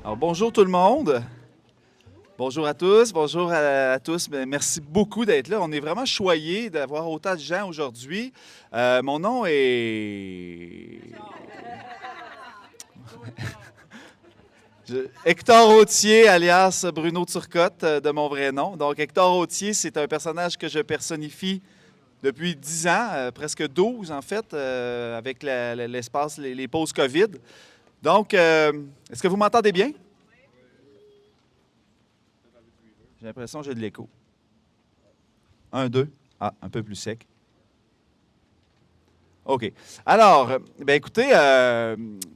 Alors, bonjour tout le monde. Bonjour à tous, bonjour à tous. Merci beaucoup d'être là. On est vraiment choyés d'avoir autant de gens aujourd'hui. Mon nom est... Hector Authier, alias Bruno Turcotte, de mon vrai nom. Donc, Hector Authier, c'est un personnage que je personnifie depuis 10 ans, presque 12 en fait, avec l'espace, les pauses COVID. Donc, est-ce que vous m'entendez bien? J'ai l'impression que j'ai de l'écho. 1, 2. Ah, un peu plus sec. OK. Alors, bien écoutez,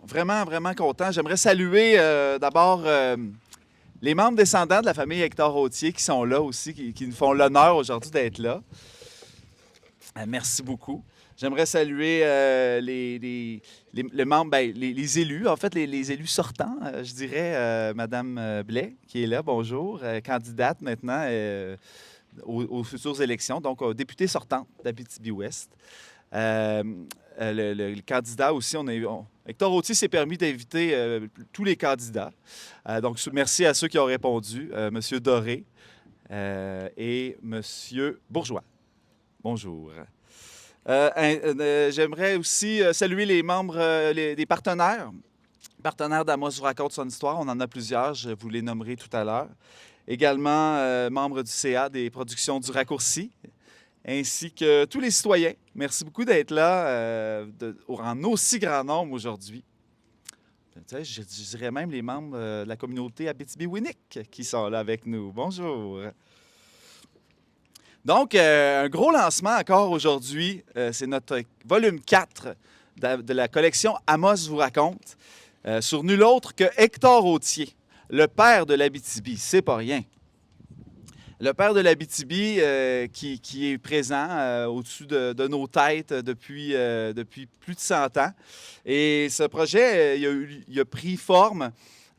vraiment, vraiment content. J'aimerais saluer d'abord les membres descendants de la famille Hector Authier qui sont là aussi, qui nous font l'honneur aujourd'hui d'être là. Merci beaucoup. J'aimerais saluer les membres, bien, les élus, en fait, les élus sortants, je dirais, Madame Blais, qui est là, bonjour, candidate maintenant aux futures élections, donc députée sortante d'Abitibi-Ouest. Le candidat aussi, Hector Authier s'est permis d'inviter tous les candidats. Donc, merci à ceux qui ont répondu, M. Doré et M. Bourgeois. Bonjour. J'aimerais aussi saluer les membres, des partenaires d'Amos vous raconte son histoire. On en a plusieurs, je vous les nommerai tout à l'heure. Également, membres du CA des productions du Raccourci, ainsi que tous les citoyens. Merci beaucoup d'être là en aussi grand nombre aujourd'hui. Je dirais même les membres de la communauté Abitibi-Winnick qui sont là avec nous. Bonjour. Donc, un gros lancement encore aujourd'hui. C'est notre volume 4 de la collection Amos vous raconte sur nul autre que Hector Authier, le père de l'Abitibi. C'est pas rien. Le père de l'Abitibi qui est présent au-dessus de nos têtes depuis plus de 100 ans. Et ce projet, il a pris forme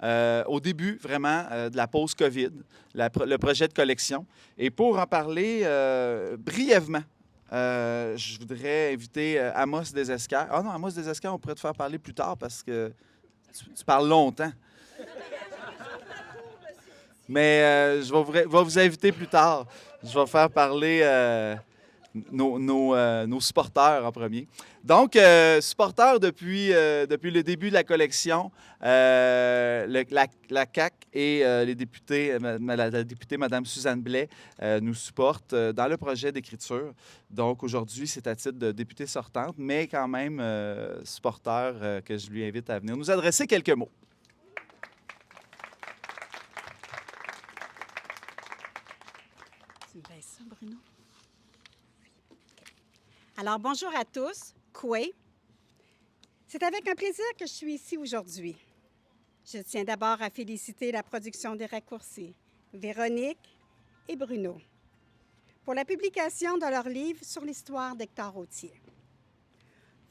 au début, vraiment, de la pause COVID, le projet de collection. Et pour en parler brièvement, je voudrais inviter Amos Desesquers. Ah non, Amos Desesquers, on pourrait te faire parler plus tard parce que tu parles longtemps. Mais je vais vous inviter plus tard. Je vais faire parler nos supporters en premier. Donc, supporters depuis le début de la collection, la CAQ et les députés, la députée Mme Suzanne Blais nous supportent dans le projet d'écriture. Donc, aujourd'hui, c'est à titre de députée sortante, mais quand même supporter que je lui invite à venir nous adresser quelques mots. Tu me baisses ça, Bruno? Alors, bonjour à tous. Koué. C'est avec un plaisir que je suis ici aujourd'hui. Je tiens d'abord à féliciter la production des Raccourcis, Véronique et Bruno, pour la publication de leur livre sur l'histoire d'Hector Authier.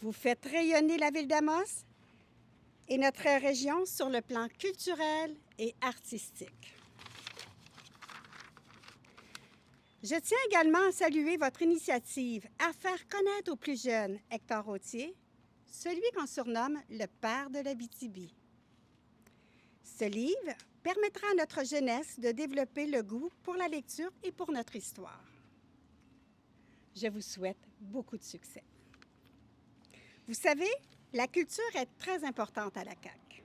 Vous faites rayonner la ville d'Amos et notre région sur le plan culturel et artistique. Je tiens également à saluer votre initiative à faire connaître aux plus jeunes Hector Authier, celui qu'on surnomme le père de l'Abitibi. Ce livre permettra à notre jeunesse de développer le goût pour la lecture et pour notre histoire. Je vous souhaite beaucoup de succès. Vous savez, la culture est très importante à la CAQ.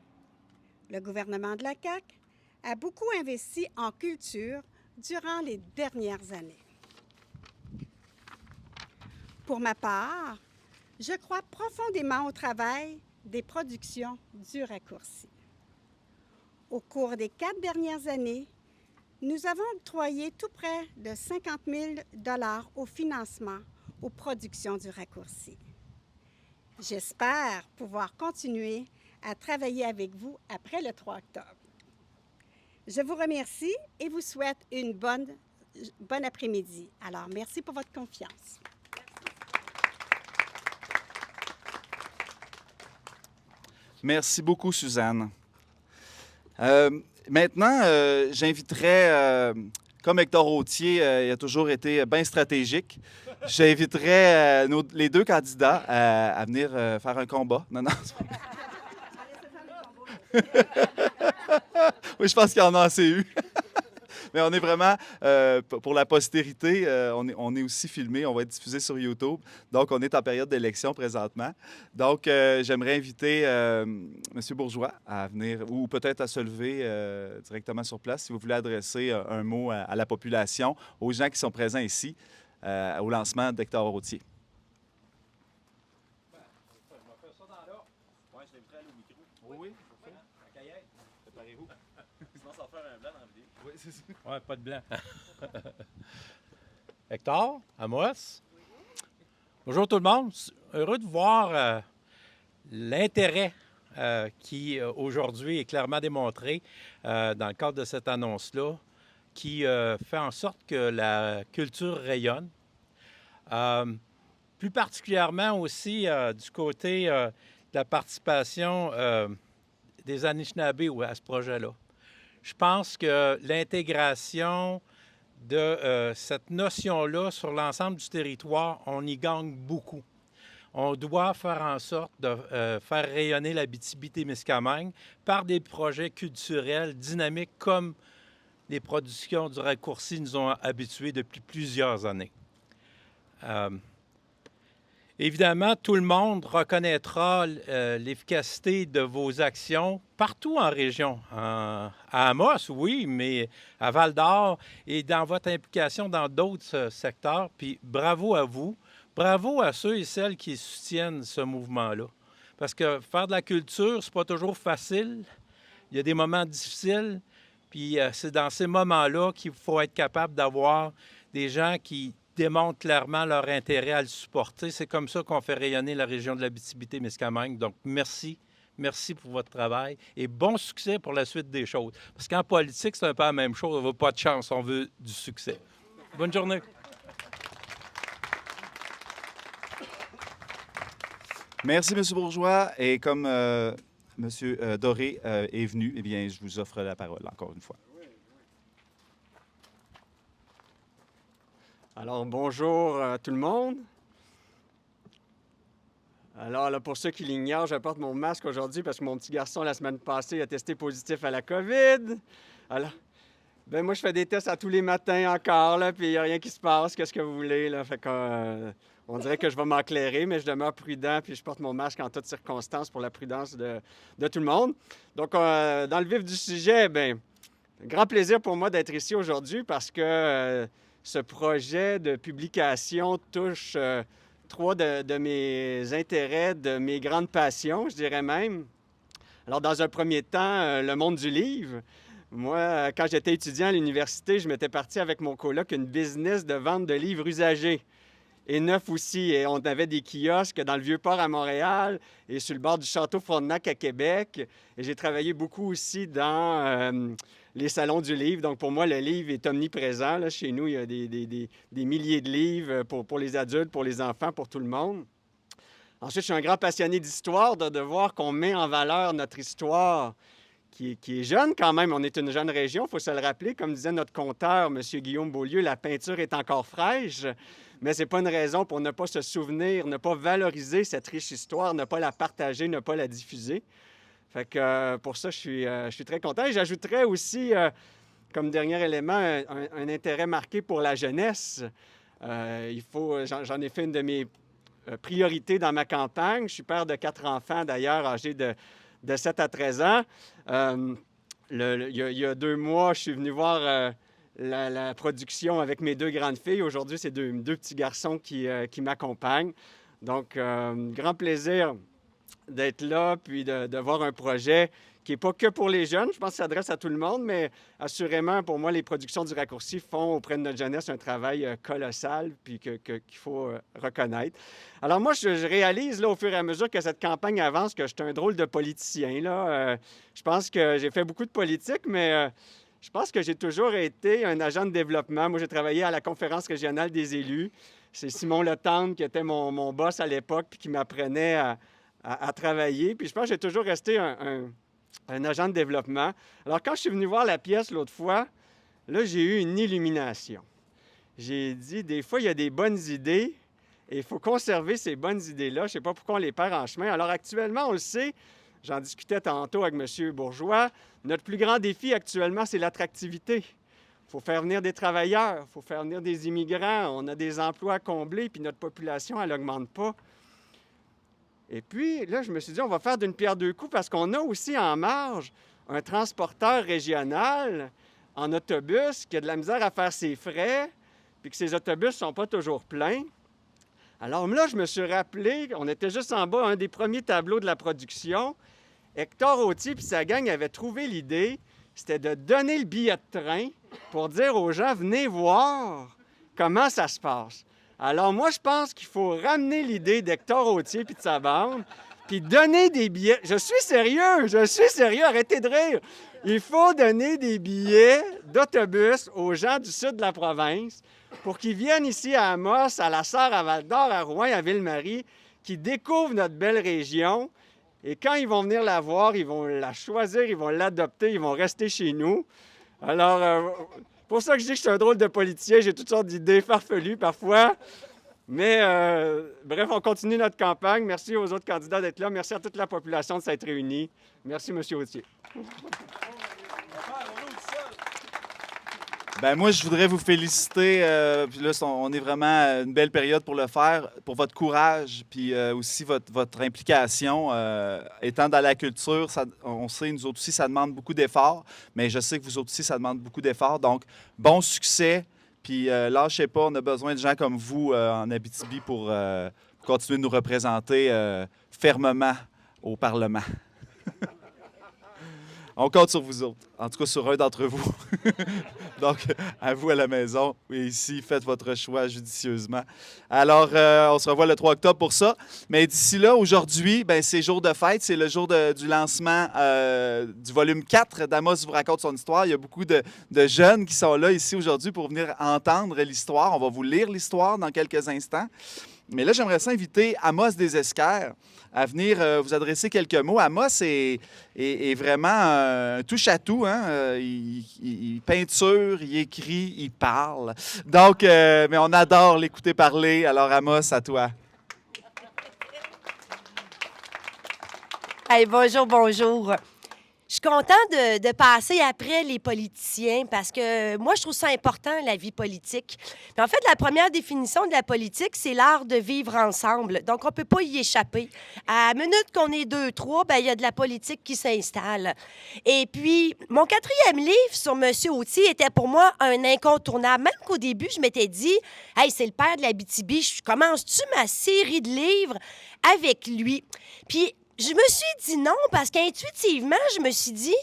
Le gouvernement de la CAQ a beaucoup investi en culture durant les dernières années. Pour ma part, je crois profondément au travail des productions du Raccourci. Au cours des 4 dernières années, nous avons octroyé tout près de 50 000 $ au financement aux productions du Raccourci. J'espère pouvoir continuer à travailler avec vous après le 3 octobre. Je vous remercie et vous souhaite une bonne après-midi. Alors, merci pour votre confiance. Merci beaucoup, Suzanne. Maintenant, j'inviterais, comme Hector Authier, il a toujours été bien stratégique, J'inviterais les deux candidats à venir faire un combat. Non, non. Oui, je pense qu'il y en a assez eu. Mais on est vraiment, pour la postérité, on est aussi filmé, on va être diffusé sur YouTube. Donc, on est en période d'élection présentement. Donc, j'aimerais inviter M. Bourgeois à venir, ou peut-être à se lever directement sur place, si vous voulez adresser un mot à la population, aux gens qui sont présents ici, au lancement d'Hector Routier. Oui, pas de blanc. Hector, Amos. Bonjour tout le monde. Heureux de voir l'intérêt qui aujourd'hui est clairement démontré dans le cadre de cette annonce-là, qui fait en sorte que la culture rayonne. Plus particulièrement aussi du côté de la participation des Anishinabés à ce projet-là. Je pense que l'intégration de cette notion-là sur l'ensemble du territoire, on y gagne beaucoup. On doit faire en sorte de faire rayonner l'Abitibi-Témiscamingue par des projets culturels dynamiques comme les productions du raccourci nous ont habitués depuis plusieurs années. Évidemment, tout le monde reconnaîtra l'efficacité de vos actions partout en région. À Amos, oui, mais à Val-d'Or et dans votre implication dans d'autres secteurs. Puis bravo à vous. Bravo à ceux et celles qui soutiennent ce mouvement-là. Parce que faire de la culture, c'est pas toujours facile. Il y a des moments difficiles. Puis c'est dans ces moments-là qu'il faut être capable d'avoir des gens qui démontrent clairement leur intérêt à le supporter. C'est comme ça qu'on fait rayonner la région de l'Abitibi-Témiscamingue. Donc, merci. Merci pour votre travail et bon succès pour la suite des choses. Parce qu'en politique, c'est un peu la même chose. On ne veut pas de chance, on veut du succès. Bonne journée. Merci, M. Bourgeois. Et comme M. Doré est venu, eh bien, je vous offre la parole encore une fois. Alors, bonjour à tout le monde. Alors, là, pour ceux qui l'ignorent, je porte mon masque aujourd'hui parce que mon petit garçon, la semaine passée, a testé positif à la COVID. Alors, ben moi, je fais des tests à tous les matins encore, là, puis il n'y a rien qui se passe. Qu'est-ce que vous voulez, là? Fait que, on dirait que je vais m'éclairer, mais je demeure prudent, puis je porte mon masque en toutes circonstances pour la prudence de tout le monde. Donc, dans le vif du sujet, bien, grand plaisir pour moi d'être ici aujourd'hui parce que ce projet de publication touche trois de mes intérêts, de mes grandes passions, je dirais même. Alors, dans un premier temps, le monde du livre. Moi, quand j'étais étudiant à l'université, je m'étais parti avec mon coloc une business de vente de livres usagés et neufs aussi. Et on avait des kiosques dans le Vieux-Port à Montréal et sur le bord du Château Frontenac à Québec. Et j'ai travaillé beaucoup aussi dans les salons du livre. Donc, pour moi, le livre est omniprésent. Là, chez nous, il y a des milliers de livres pour les adultes, pour les enfants, pour tout le monde. Ensuite, je suis un grand passionné d'histoire, de voir qu'on met en valeur notre histoire qui est jeune quand même. On est une jeune région, il faut se le rappeler. Comme disait notre conteur, M. Guillaume Beaulieu, la peinture est encore fraîche, mais ce n'est pas une raison pour ne pas se souvenir, ne pas valoriser cette riche histoire, ne pas la partager, ne pas la diffuser. Fait que pour ça, je suis très content. Et j'ajouterais aussi, comme dernier élément, un intérêt marqué pour la jeunesse. J'en ai fait une de mes priorités dans ma campagne. Je suis père de 4 enfants, d'ailleurs, âgés de 7 à 13 ans. Il y a 2 mois, je suis venu voir la production avec mes 2 grandes filles. Aujourd'hui, c'est deux petits garçons qui m'accompagnent. Donc, grand plaisir d'être là, puis de voir un projet qui n'est pas que pour les jeunes. Je pense que ça s'adresse à tout le monde, mais assurément, pour moi, les productions du Raccourci font auprès de notre jeunesse un travail colossal, puis qu'il faut reconnaître. Alors moi, je réalise là, au fur et à mesure que cette campagne avance que je suis un drôle de politicien. Là. Je pense que j'ai fait beaucoup de politique, mais je pense que j'ai toujours été un agent de développement. Moi, j'ai travaillé à la Conférence régionale des élus. C'est Simon Letendre qui était mon boss à l'époque, puis qui m'apprenait à travailler. Puis je pense que j'ai toujours resté un agent de développement. Alors, quand je suis venu voir la pièce l'autre fois, là, j'ai eu une illumination. j'ai dit, des fois, il y a des bonnes idées et il faut conserver ces bonnes idées-là. Je ne sais pas pourquoi on les perd en chemin. Alors, actuellement, on le sait, j'en discutais tantôt avec M. Bourgeois, notre plus grand défi actuellement, c'est l'attractivité. Il faut faire venir des travailleurs, il faut faire venir des immigrants. On a des emplois à combler, puis notre population, elle n'augmente pas. Et puis, là, je me suis dit, on va faire d'une pierre deux coups parce qu'on a aussi en marge un transporteur régional en autobus qui a de la misère à faire ses frais, puis que ses autobus ne sont pas toujours pleins. Alors là, je me suis rappelé, on était juste en bas, un des premiers tableaux de la production. Hector Authier et sa gang avaient trouvé l'idée, c'était de donner le billet de train pour dire aux gens, venez voir comment ça se passe. Alors moi, je pense qu'il faut ramener l'idée d'Hector Authier et de sa bande, puis donner des billets. Je suis sérieux, arrêtez de rire. Il faut donner des billets d'autobus aux gens du sud de la province pour qu'ils viennent ici à Amos, à La Sarre, à Val-d'Or, à Rouen, à Ville-Marie, qui découvrent notre belle région. Et quand ils vont venir la voir, ils vont la choisir, ils vont l'adopter, ils vont rester chez nous. Alors, pour ça que je dis que je suis un drôle de politicien, j'ai toutes sortes d'idées farfelues parfois. Mais bref, on continue notre campagne. Merci aux autres candidats d'être là. Merci à toute la population de s'être réunie. Merci, M. Authier. Ben moi, je voudrais vous féliciter. Puis là, on est vraiment une belle période pour le faire, pour votre courage, puis aussi votre implication. Étant dans la culture, on sait, nous autres aussi, ça demande beaucoup d'efforts, mais je sais que vous autres aussi, ça demande beaucoup d'efforts. Donc, bon succès, puis lâchez pas, on a besoin de gens comme vous en Abitibi pour continuer de nous représenter fermement au Parlement. On compte sur vous autres, en tout cas sur un d'entre vous. Donc, à vous à la maison et ici, faites votre choix judicieusement. Alors, on se revoit le 3 octobre pour ça. Mais d'ici là, aujourd'hui, ben, c'est jour de fête, c'est le jour du lancement du volume 4 d'Amos vous raconte son histoire. Il y a beaucoup de jeunes qui sont là ici aujourd'hui pour venir entendre l'histoire. On va vous lire l'histoire dans quelques instants. Mais là, j'aimerais ça inviter Amos Desesquers à venir vous adresser quelques mots. Amos est vraiment un touche-à-tout. Hein? Il peinture, il écrit, il parle. Donc, mais on adore l'écouter parler. Alors, Amos, à toi. Hey, bonjour, bonjour. Je suis contente de passer après les politiciens parce que moi, je trouve ça important, la vie politique. Mais en fait, la première définition de la politique, c'est l'art de vivre ensemble. Donc, on ne peut pas y échapper. À la minute qu'on est 2-3, ben, il y a de la politique qui s'installe. Et puis, mon 4e livre sur M. Authier était pour moi un incontournable. Même qu'au début, je m'étais dit, « Hey, c'est le père de l'Abitibi, je commence-tu ma série de livres avec lui? » Puis, je me suis dit non parce qu'intuitivement, je me suis dit,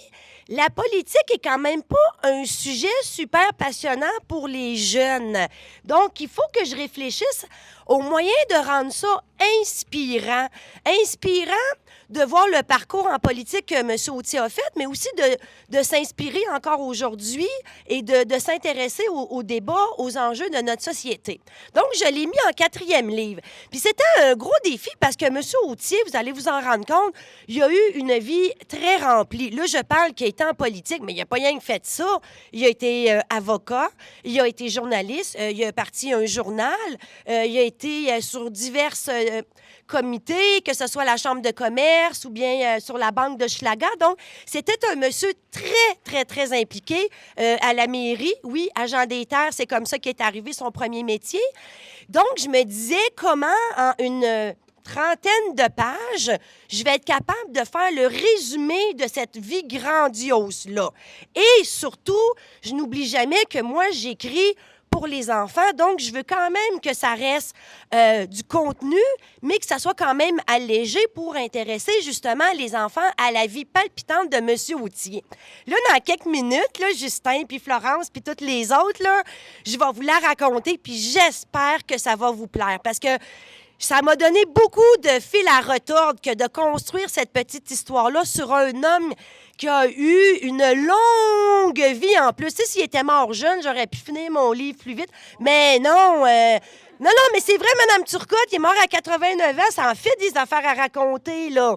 la politique est quand même pas un sujet super passionnant pour les jeunes. Donc, il faut que je réfléchisse au moyen de rendre ça inspirant. Inspirant de voir le parcours en politique que M. Authier a fait, mais aussi de s'inspirer encore aujourd'hui et de s'intéresser au débat, aux enjeux de notre société. Donc, je l'ai mis en 4e livre. Puis c'était un gros défi parce que M. Authier, vous allez vous en rendre compte, il a eu une vie très remplie. Là, je parle qu'il a été en politique, mais il n'a pas rien que fait ça. Il a été avocat, il a été journaliste, il a parti un journal, il a été sur diverses comités, que ce soit la Chambre de commerce ou bien sur la Banque de Schlaga. Donc, c'était un monsieur très, très, très impliqué à la mairie. Oui, agent des terres, c'est comme ça qu'il est arrivé son premier métier. Donc, je me disais comment, en une trentaine de pages, je vais être capable de faire le résumé de cette vie grandiose-là. Et surtout, je n'oublie jamais que moi, j'écris pour les enfants. Donc, je veux quand même que ça reste du contenu, mais que ça soit quand même allégé pour intéresser justement les enfants à la vie palpitante de M. Authier. Là, dans quelques minutes, là, Justin, puis Florence, puis toutes les autres, là, je vais vous la raconter, puis j'espère que ça va vous plaire, parce que ça m'a donné beaucoup de fil à retordre que de construire cette petite histoire-là sur un homme qui a eu une longue vie en plus. Tu sais, s'il était mort jeune, j'aurais pu finir mon livre plus vite. Mais non, non, mais c'est vrai, Mme Turcotte, il est mort à 89 ans, ça en fait des affaires à raconter, là.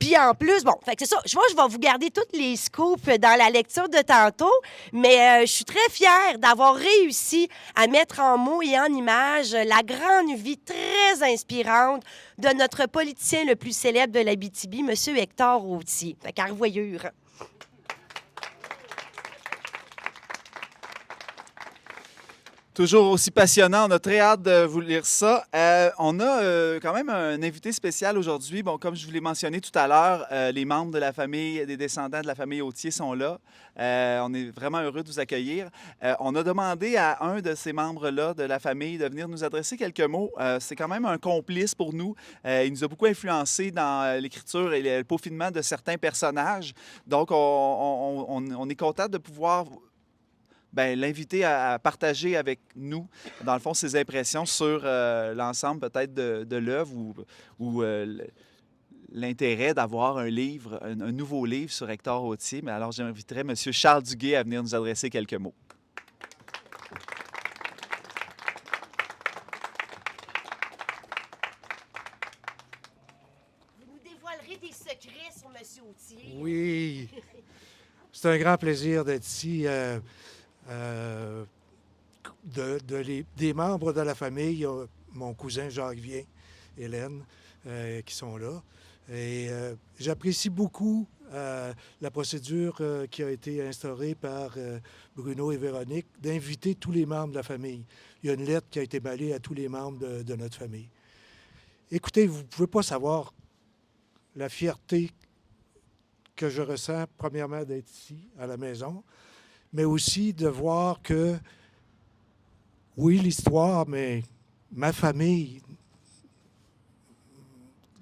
Puis en plus, bon, fait que c'est ça. Je vois, je vais vous garder tous les scoops dans la lecture de tantôt, mais je suis très fière d'avoir réussi à mettre en mots et en images la grande vie très inspirante de notre politicien le plus célèbre de l'Abitibi, M. Hector Routier. Fait qu'à revoyure. Toujours aussi passionnant. On a très hâte de vous lire ça. On a quand même un invité spécial aujourd'hui. Bon, comme je vous l'ai mentionné tout à l'heure, les membres de la famille, des descendants de la famille Authier sont là. On est vraiment heureux de vous accueillir. On a demandé à un de ces membres-là de la famille de venir nous adresser quelques mots. C'est quand même un complice pour nous. Il nous a beaucoup influencé dans l'écriture et le peaufinement de certains personnages. Donc, on est content de pouvoir l'inviter à partager avec nous, dans le fond, ses impressions sur l'ensemble peut-être de l'œuvre ou l'intérêt d'avoir un livre, un nouveau livre sur Hector Routier. Mais alors, j'inviterai M. Charles Duguay à venir nous adresser quelques mots. Vous nous dévoilerez des secrets sur M. Authier. Oui, c'est un grand plaisir d'être ici. Des membres de la famille, il y a mon cousin Jacques Vien, Hélène, qui sont là. Et j'apprécie beaucoup la procédure qui a été instaurée par Bruno et Véronique d'inviter tous les membres de la famille. Il y a une lettre qui a été balée à tous les membres de notre famille. Écoutez, vous ne pouvez pas savoir la fierté que je ressens, premièrement, d'être ici, à la maison, mais aussi de voir que, oui, l'histoire, mais ma famille,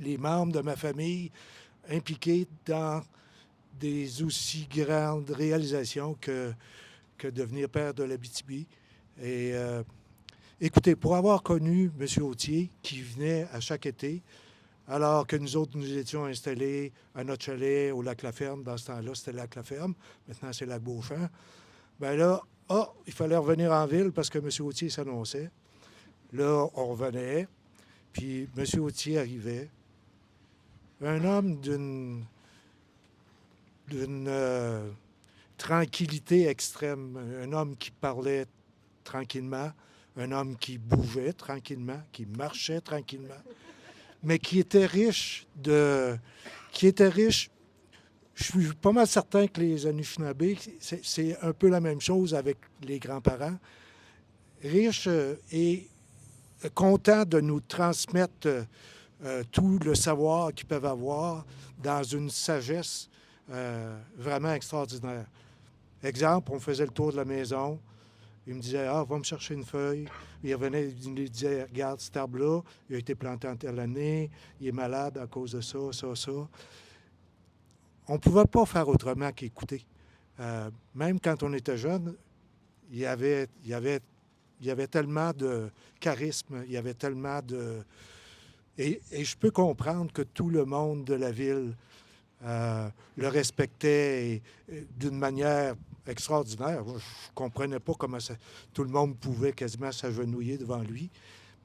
les membres de ma famille impliqués dans des aussi grandes réalisations que devenir père de l'Abitibi. Et écoutez, pour avoir connu M. Authier, qui venait à chaque été, alors que nous autres, nous étions installés à notre chalet au Lac-la-Ferme. Dans ce temps-là, c'était Lac-la-Ferme. Maintenant, c'est Lac-Beauchamp. Bien là, il fallait revenir en ville parce que M. Authier s'annonçait. Là, on revenait, puis M. Authier arrivait. Un homme d'une tranquillité extrême. Un homme qui parlait tranquillement. Un homme qui bougeait tranquillement, qui marchait tranquillement. Mais qui était riche. Je suis pas mal certain que les Anishinabés, c'est un peu la même chose avec les grands-parents. Riche et content de nous transmettre tout le savoir qu'ils peuvent avoir dans une sagesse vraiment extraordinaire. Exemple, on faisait le tour de la maison. Il me disait, va me chercher une feuille. Il revenait, il me disait, regarde, cet arbre-là, il a été planté en telle année, il est malade à cause de ça, ça, ça. On ne pouvait pas faire autrement qu'écouter. Même quand on était jeune, il y avait tellement de charisme, il y avait tellement de... Et je peux comprendre que tout le monde de la ville le respectait d'une manière extraordinaire. Je ne comprenais pas comment tout le monde pouvait quasiment s'agenouiller devant lui,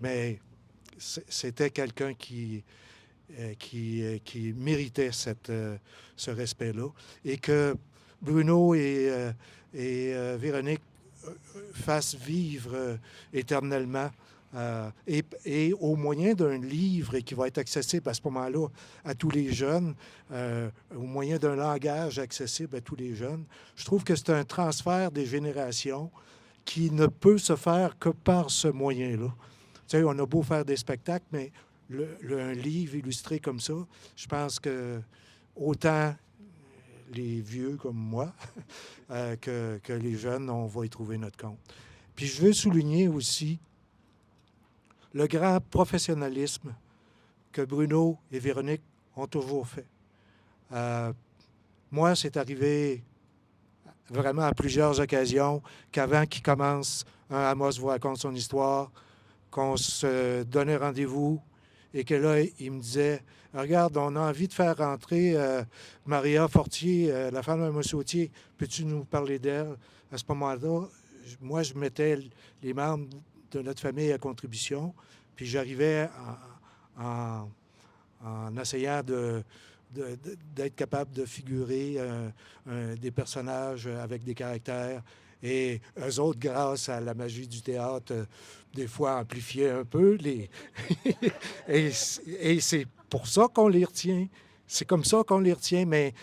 mais c'était quelqu'un qui méritait ce respect-là. Et que Bruno et Véronique fassent vivre éternellement et au moyen d'un livre et qui va être accessible à ce moment-là à tous les jeunes, au moyen d'un langage accessible à tous les jeunes. Je trouve que c'est un transfert des générations qui ne peut se faire que par ce moyen-là. Tu sais, on a beau faire des spectacles, mais un livre illustré comme ça, je pense que autant les vieux comme moi que les jeunes, on va y trouver notre compte. Puis je veux souligner aussi le grand professionnalisme que Bruno et Véronique ont toujours fait. Moi, c'est arrivé vraiment à plusieurs occasions qu'avant qu'il commence, Amos vous raconte son histoire, qu'on se donnait rendez-vous et que là, il me disait, regarde, on a envie de faire rentrer Maria Fortier, la femme de M. Authier, peux-tu nous parler d'elle? À ce moment-là, moi, je mettais les membres de notre famille à contribution, puis j'arrivais en essayant de d'être capable de figurer des personnages avec des caractères. Et eux autres, grâce à la magie du théâtre, des fois amplifiaient un peu. Et c'est pour ça qu'on les retient. C'est comme ça qu'on les retient, mais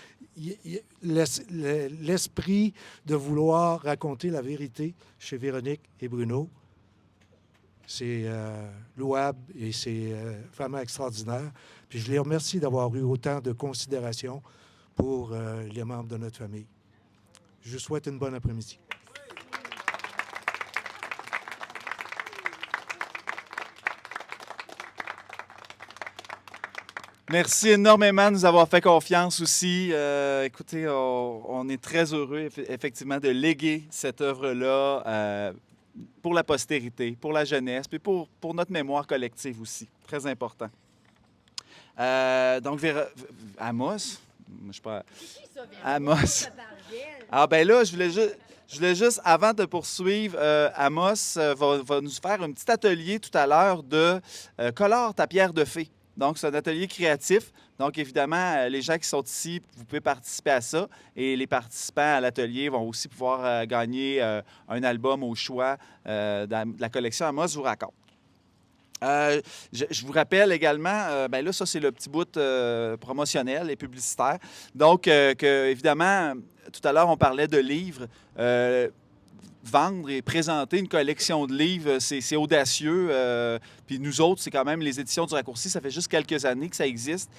l'esprit de vouloir raconter la vérité chez Véronique et Bruno, c'est louable et c'est vraiment extraordinaire. Puis je les remercie d'avoir eu autant de considération pour les membres de notre famille. Je vous souhaite une bonne après-midi. Merci énormément de nous avoir fait confiance aussi. Écoutez, on est très heureux, effectivement, de léguer cette œuvre-là pour la postérité, pour la jeunesse, puis pour notre mémoire collective aussi. Très important. Donc, Amos? Je ne sais pas. Amos. Ah, ben là, je voulais juste, avant de poursuivre, Amos va nous faire un petit atelier tout à l'heure de colore ta pierre de fée. Donc, c'est un atelier créatif. Donc, évidemment, les gens qui sont ici, vous pouvez participer à ça. Et les participants à l'atelier vont aussi pouvoir gagner un album au choix de la collection Amos vous raconte. Je vous rappelle également, bien là, ça, c'est le petit bout promotionnel et publicitaire. Donc, évidemment, tout à l'heure, on parlait de livres. Vendre et présenter une collection de livres, c'est audacieux. Puis nous autres, c'est quand même les éditions du Raccourci, ça fait juste quelques années que ça existe.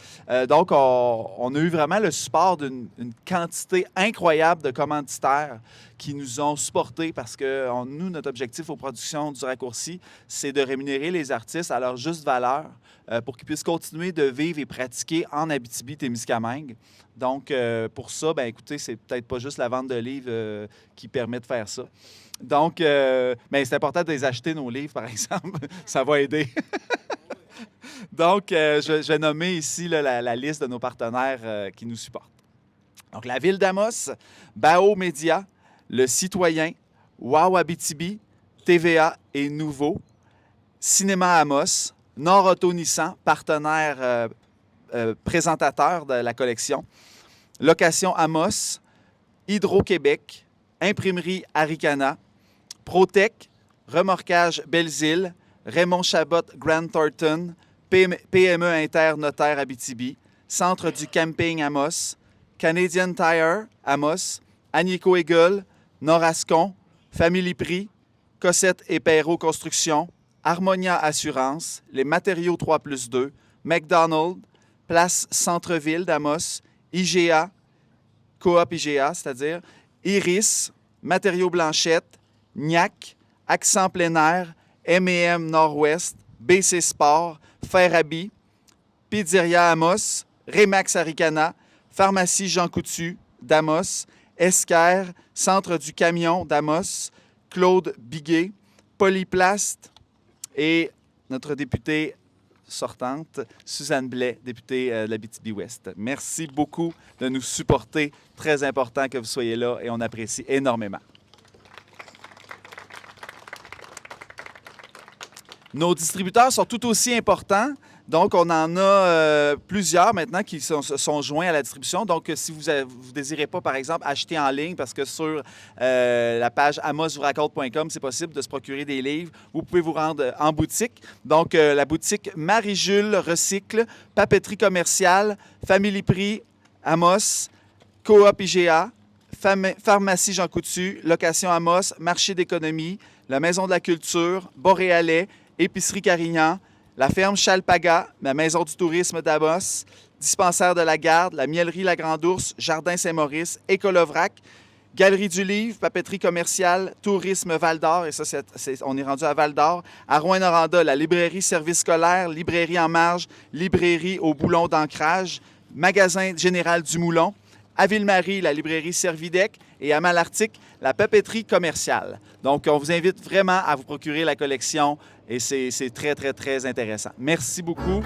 Donc, on a eu vraiment le support d'une quantité incroyable de commanditaires qui nous ont supportés parce que nous, notre objectif aux productions du Raccourci, c'est de rémunérer les artistes à leur juste valeur pour qu'ils puissent continuer de vivre et pratiquer en Abitibi-Témiscamingue. Donc, pour ça, bien, écoutez, c'est peut-être pas juste la vente de livres qui permet de faire ça. Donc, mais c'est important de les acheter, nos livres, par exemple. Ça va aider. Donc, je vais nommer ici là, la liste de nos partenaires qui nous supportent. Donc, la Ville d'Amos, Bao Média, Le Citoyen, Wow Abitibi, TVA et Nouveau, Cinéma Amos, Nord Auto Nissan, partenaire présentateur de la collection, Location Amos, Hydro-Québec, Imprimerie Aricana, Protec, Remorquage Belles-Îles, Raymond Chabot Grant Thornton, PME Inter Notaire Abitibi, Centre du Camping Amos, Canadian Tire Amos, Agnico Eagle, Norascon, Family Prix, Cossette et Perrault Construction, Harmonia Assurance, Les Matériaux 3+2, McDonald's, Place Centre-Ville d'Amos, IGA, Coop IGA, c'est-à-dire Iris, Matériaux Blanchette, NIAC, Accent Plein Air, M&M Nord-Ouest, BC Sport, Ferabi, Pizzeria Amos, Remax Aricana, Pharmacie Jean Coutu d'Amos, Esquerre, Centre du Camion d'Amos, Claude Biguet, Polyplast et notre députée sortante, Suzanne Blais, députée de l'Abitibi-Ouest. Merci beaucoup de nous supporter. Très important que vous soyez là et on apprécie énormément. Nos distributeurs sont tout aussi importants. Donc, on en a plusieurs maintenant qui sont joints à la distribution. Donc, si vous ne désirez pas, par exemple, acheter en ligne, parce que sur la page amosvousraconte.com, c'est possible de se procurer des livres, vous pouvez vous rendre en boutique. Donc, la boutique Marie-Jules Recycle, Papeterie commerciale, Family Prix, Amos, Coop IGA, Pharmacie Jean Coutu, Location Amos, Marché d'économie, la Maison de la Culture, Boréalais, Épicerie Carignan, la ferme Chalpaga, la Maison du tourisme d'Amos, Dispensaire de la Garde, la Mielerie La Grande Ourse, Jardin Saint-Maurice, Écolovrac, Galerie du Livre, Papeterie commerciale, Tourisme Val-d'Or, et ça, on est rendu à Val-d'Or, à Rouyn-Noranda, la Librairie Service scolaire, Librairie en marge, Librairie au boulon d'ancrage, Magasin général du Moulon, à Ville-Marie, la Librairie Servidec, et à Malartic, la Papeterie commerciale. Donc, on vous invite vraiment à vous procurer la collection et c'est très, très, très intéressant. Merci beaucoup.